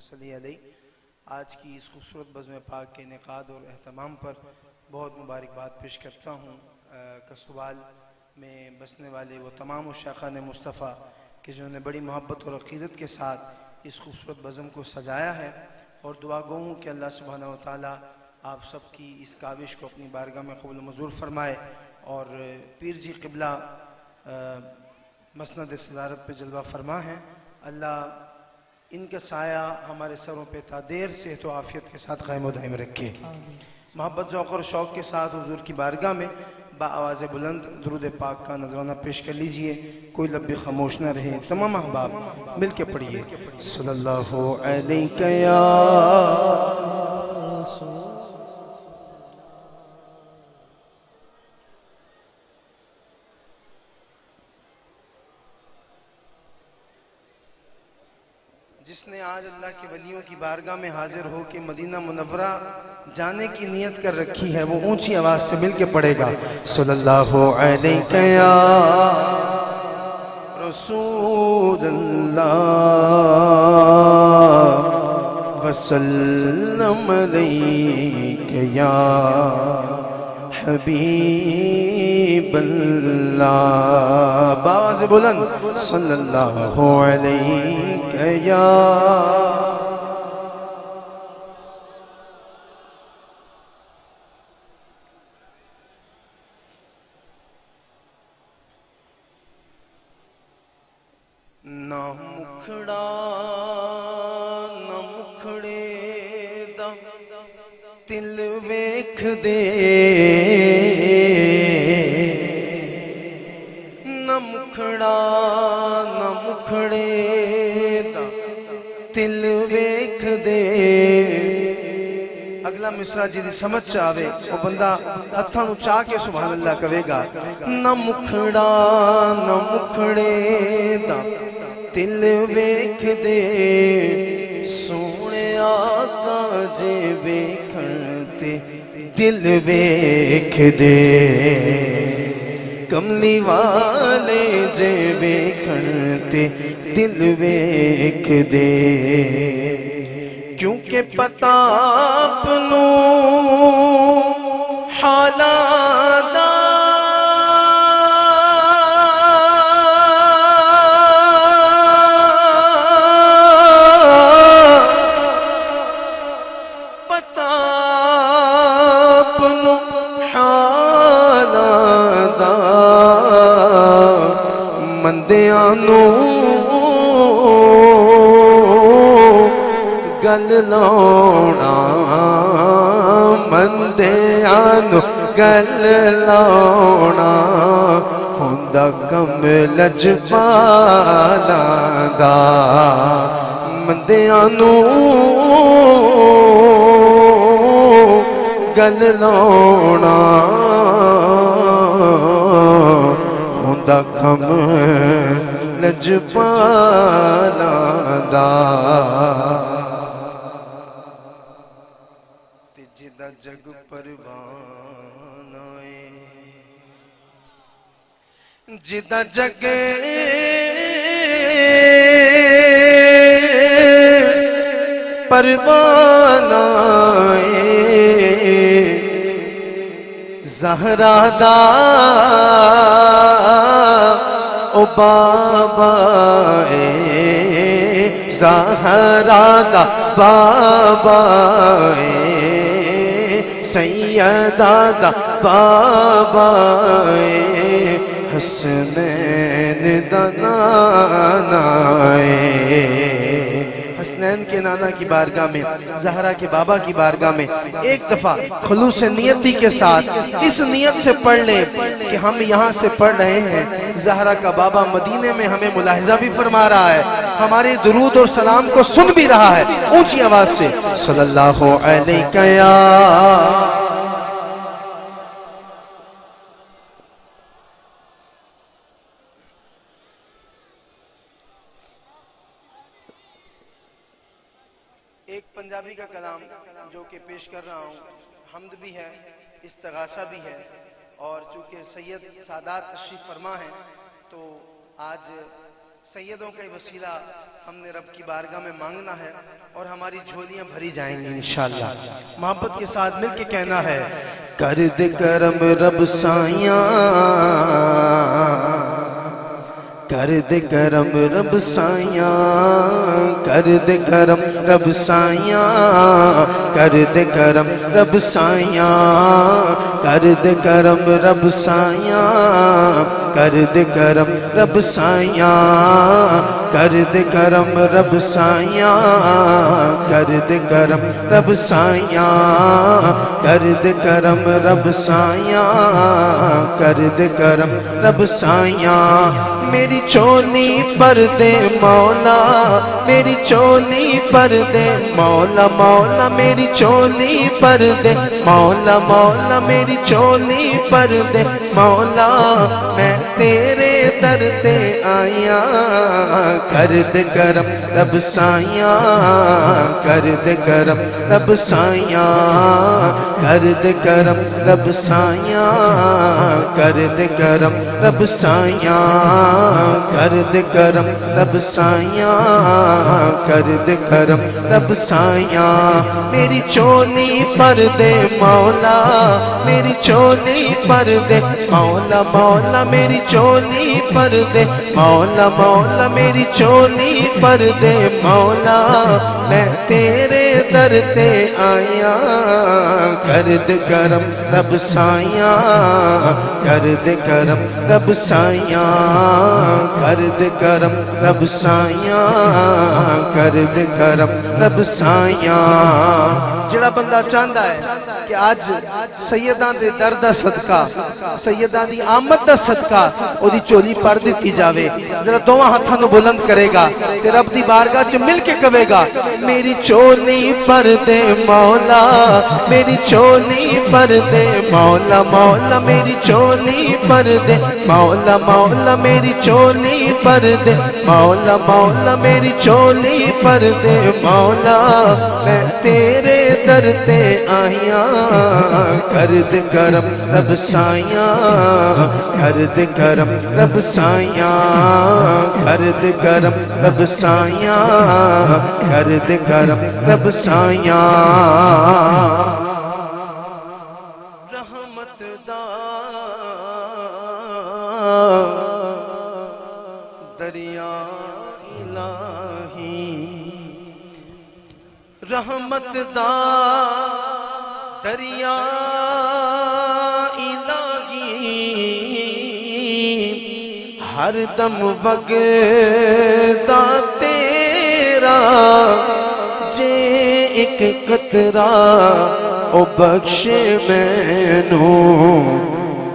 صلی علیہ آج کی اس خوبصورت بزم پاک کے انعقاد اور اہتمام پر بہت مبارکباد پیش کرتا ہوں۔ کسوال میں بسنے والے وہ تمام عشاقان مصطفیٰ کہ جنہوں نے بڑی محبت اور عقیدت کے ساتھ اس خوبصورت بزم کو سجایا ہے، اور دعا گو ہوں کہ اللہ سبحانہ وتعالی آپ سب کی اس کاوش کو اپنی بارگاہ میں قبول و منظور فرمائے، اور پیر جی قبلہ مسند صدارت پہ جلوہ فرما ہے۔ اللہ ان کا سایہ ہمارے سروں پہ تا دیر صحت و عافیت کے ساتھ قائم و دائم رکھے۔ محبت ذوق اور شوق کے ساتھ حضور کی بارگاہ میں با آواز بلند درود پاک کا نذرانہ پیش کر لیجئے، کوئی لب بھی خاموش نہ رہے، تمام احباب مل کے پڑھیے صلی اللہ علیہ یا جس نے آج اللہ کے ولیوں کی بارگاہ میں حاضر ہو کے مدینہ منورہ جانے کی نیت کر رکھی ہے، وہ اونچی آواز سے مل کے پڑھے گا صلی اللہ علیہ یا رسول اللہ وسلم علیہ یا حبیب اللہ، باز بلند صلی اللہ علیہ یا نہ مکھڑا نہ مکھڑے دا دل ویکھ دے، نہ مکھڑا نہ مکھڑے دا دل ویکھ دے۔ اگلا مصرع جی دی سمجھ چاہوے وہ بندہ ہتھاں نو چاہ کے سبحان اللہ کہے گا۔ نہ مکھڑا نہ مکھڑے دا دل ویکھ دے، سونے آقا جے ویکھن تے دل ویکھ دے، کملی والے جے ویکھن تے دل ویکھ دے، کیونکہ پتہ اپنوں حالات دا پتہ اپنوں حالات دا مندیاں نو گل لاؤنا، مندیاں نو گل لاؤنا ہوندا کم لجپالاں دا، مندیاں نو گل لاؤنا ہوندا کم لجپالاں دا، جدا جگ پروانہ ہے، جدا جگ پروانہ ہے، زہرا دا او بابا اے، زہرا دا بابا اے، سیدہ دا بابا اے، حسنین دا نانا اے۔ حسنین کے نانا کی بارگاہ میں، زہرا کے بابا کی بارگاہ میں ایک دفعہ خلوص نیتی کے ساتھ اس نیت سے پڑھ لیں کہ ہم یہاں سے پڑھ رہے ہیں، زہرا کا بابا مدینے میں ہمیں ملاحظہ بھی فرما رہا ہے، ہمارے درود اور سلام کو سن بھی رہا ہے، اونچی آواز سے صلی اللہ علیہ یا ایک پنجابی کا کلام جو کہ پیش کر رہا ہوں، حمد بھی ہے، استغاثہ بھی ہے، اور چونکہ سید سادات تشریف فرما ہے تو آج سیدوں کا وسیلہ ہم نے رب کی بارگاہ میں مانگنا ہے اور ہماری جھولیاں بھری جائیں گی انشاءاللہ۔ محبت کے ساتھ مل کے کہنا ہے، کر دے کرم رب سائیاں، کر دے کرم رب سائیاں، کر دے کرم رب سائیاں، کر دے کرم رب سائیاں، کر دے کرم رب سائیاں، کر دے کرم رب سائیاں، کر دے کرم رب سائیاں، کر دے کرم رب سائیاں، کر دے کرم رب سائیاں، کر دے کرم رب سائیاں۔ میری چولی پر دے مولا، میری چولی پر دے مولا، مولا میری چولی پر دے مولا، مولا میری چولی پر دے مولا، میں تیرے در تے آیا، کر دے کرم رب سائیاں، کر دے کرم رب سائیاں، کر دے کرم رب سائیاں، کر دے کرم رب سائیاں، کر دے کرم رب سائیاں، کر دے کرم رب سائیاں۔ میری چولی پر دے مولا، میری چولی پر دے مولا، مولا میری چولی پر دے مولا، مولا میری چولی پر دے مولا، میں تیرے در تے آیا، کر دے کرم رب سائیاں، کر دے کرم رب سائیاں، کر دے کرم رب سائیاں، کر دے کرم رب سائیاں۔ جڑا بندہ چاہتا ہے کہ آج سیداں دے در دا صدقہ، سیداں دی آمد دا صدقہ او دی چولی پر دیتی جاوے، ذرا دوواں ہتھاں نو بلند کرے گا تے رب دی بارگاہ چ مل کے کہے گا، میری چولی پر دے مولا، میری چولی پر دے مولا، مولا میری چولی پر دے مولا، مولا میری چولی پر دے مولا، مولا میری چولی پر دے مولا، میں تیرے در تے آیا، کر دے کرم رب سائیاں، کر دے کرم رب سائیاں، کر دے کرم رب سائیاں، کر دے کرم رب سائیاں۔ رحمت دا دریا الہی، رحمت دا دریا الہی، ہر دم وگدا تیرا، جے ایک قطرہ او بخشے مینوں،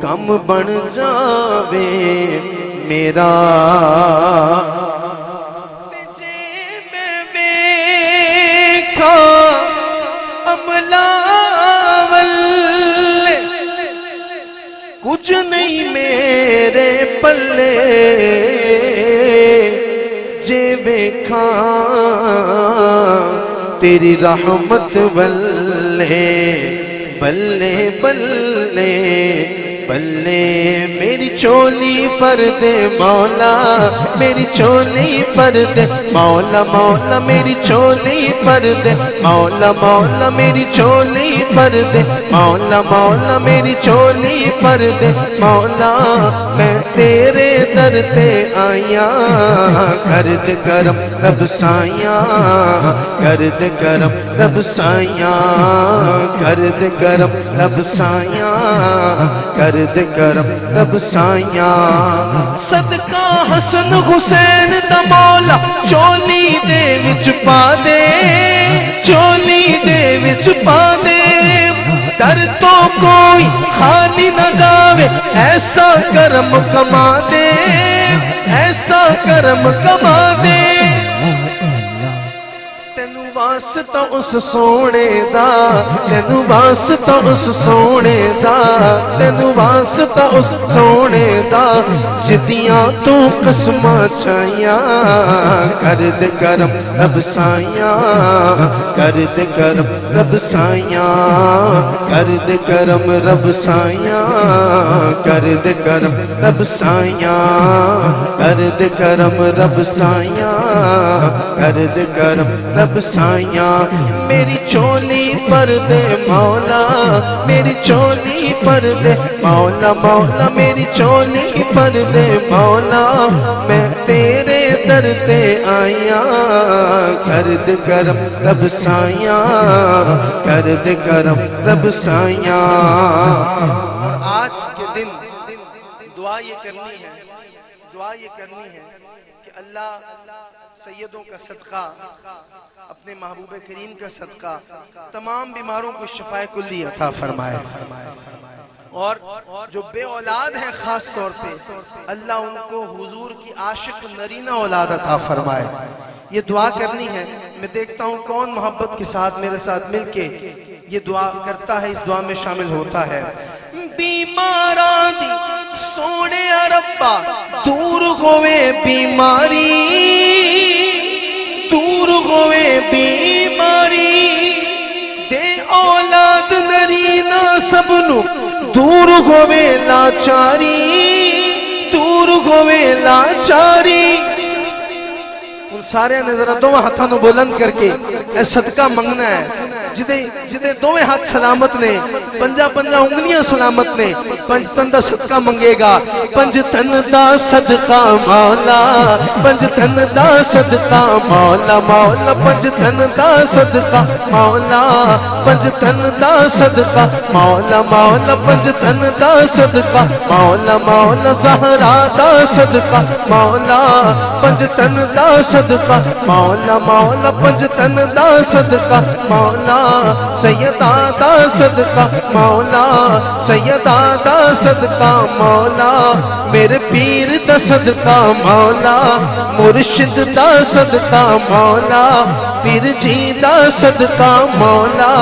کم بن جاوے میرا، جے میں ویکھا عملا ول، کچھ نہیں میرے پلے، جے ویکھا تیری رحمت بلے بلے بلے بلے، میری چولی پر دے مولا، میری چولی پر دے مولا، مولا میری چولی پر دے مولا، مولا میری چولی پر دے مولا، مولا میری چولی پر دے مولا، میں تیرے در تے آیا، کر دے کرم رب سائیاں، کر دے کرم رب سائیاں، کر دے کرم رب سائیاں، کر دے کرم رب سائیاں۔ صدقہ حسن حسین دا مولا چولی دے وچ پا دے، چولی دے وچ پا دے، در تو کوئی خالی نہ جاوے، ایسا کرم کما دے، ایسا کرم کما دے، تینوں واسطہ اس سونے دا تینو واسطہ اس سونے دا تینو واسطہ اس سونے دا جدیاں تو قسماں چاہیاں کر دے کرم رب سائیاں کر دے کرم رب سائیاں کر دے کرم رب سائیاں کر دے کرم رب سائیاں کر دے کرم رب سائیاں کر دے کرم رب سائیاں میری چولی پر دے مولا میری چولی پر دے مولا مولا میری چولی پر دے مولا میں تیرے در تے آئیاں کر دے کرم رب سائیاں کر دے کرم رب سائیاں آج کے دن دعا یہ کرنی ہے کہ اللہ سیدوں کا صدقہ اپنے محبوب کریم کا صدقہ تمام بیماروں کو شفائے کلی عطا فرمائے اور جو بے اولاد ہیں خاص طور پہ اللہ ان کو حضور کی عاشق نرینہ اولاد عطا فرمائے یہ دعا کرنی ہے میں دیکھتا ہوں کون محبت کے ساتھ میرے ساتھ مل کے یہ دعا کرتا ہے اس دعا میں شامل ہوتا ہے بیماران دی سونے ربا دور ہوئے بیماری دور ہوئے بیماری دے اولاد نرینہ سب نو دور ہوئے لاچاری دور ہوئے لاچاری ان سارے نظرہ دو ہاتھاں نو بلند کر کے اے صدقہ منگنا ہے جدے دوویں ہاتھ سلامت نے پنجا انگلیاں سلامت نے پنج تن دا صدقہ منگے گا پنج تن دا صدقہ مولا پنج تن دا صدقہ مولا مولا پنج تن دا صدقہ مولا پنج تن دا صدقہ مولا مولا پنج تن دا صدقہ مولا مولا زہرا دا صدقہ مولا پنج تن دا صدقہ مولا مولا پنج تن دا صدقہ مولا سیدہ دا صدقہ مولا سیدہ دا صدقہ مولا میرے پیر دا صدقہ مولا مرشد دا صدقہ مولا پیر جی دا صدقہ مولا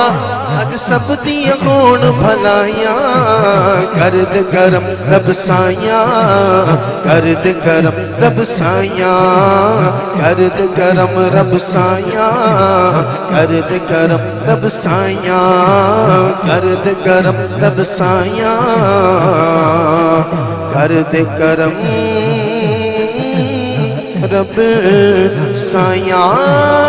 اج سب دی خون بھلائیاں کر دے کرم رب سائیاں کر دے کرم رب سائیاں کر دے کرم رب سائیاں کر دے کرم رب سائیاں کر دے کرم رب سائیاں کر دے کرم رب سائیاں